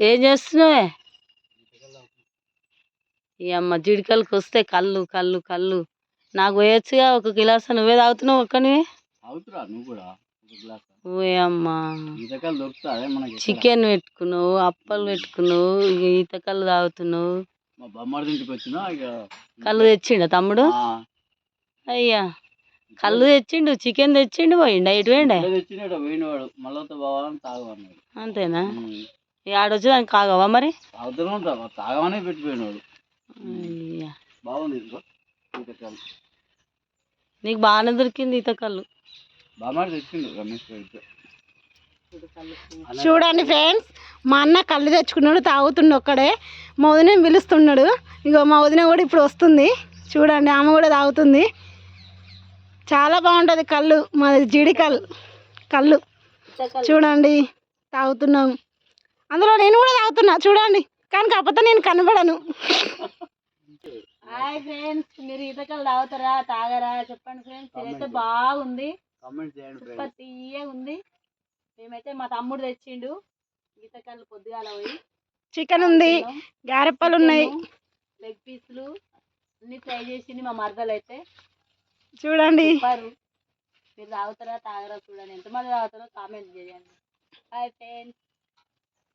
ఏం చేస్తున్నావే? ఈ అమ్మ జిడికలకి వస్తే కళ్ళు కళ్ళు కళ్ళు నాకు పోయొచ్చుగా. ఒక గిలాస నువ్వే తాగుతున్నావు ఒక్కనివి. ఓే అమ్మా, చికెన్ పెట్టుకున్నావు, అప్పలు పెట్టుకున్నావు, ఈతకళ్ళు తాగుతున్నావు. కళ్ళు తెచ్చిండ తమ్ముడు? అయ్యా, కళ్ళు తెచ్చిండు, చికెన్ తెచ్చిండు, పోయిండు. ఎటు పోయిండే? అంతేనా? ఇక ఆడొచ్చి దానికి కాగవా మరి? తాగమనే పెట్టిపోయినాడు. నీకు బాగానే దొరికింది ఈతకళ్ళు. చూడండి ఫ్రెండ్స్, మా అన్న కళ్ళు తెచ్చుకున్నాడు, తాగుతుండు ఒక్కడే. మా వదిన పిలుస్తున్నాడు. ఇగో మా వదిన కూడా ఇప్పుడు వస్తుంది. చూడండి, ఆమె కూడా తాగుతుంది. చాలా బాగుంటుంది కళ్ళు, మాది జిడికల్ కళ్ళు. చూడండి తాగుతున్నాం. అందులో నేను కూడా తాగుతున్నా చూడండి, కానీ కాకపోతే నేను కనబడను. హాయ్ ఫ్రెండ్స్, మీరు ఈతకళ్ళు తాగుతారా తాగరా చెప్పండి ఫ్రెండ్స్. ఇదైతే బాగుంది, సూపర్ తీయగా ఉంది. మేమైతే మా తమ్ముడు తెచ్చిండు ఈతకళ్ళు పొద్దుగాల పోయి. చికెన్ ఉంది, గారెప్పలు ఉన్నాయి, లెగ్ పీసులు అన్ని ఫ్రై చేసింది మా మరదలు అయితే. చూడండి మీరు తాగుతారా తాగరా చూడండి. ఎంతమంది తాగుతారో కామెంట్ చేయండి. Hi friends.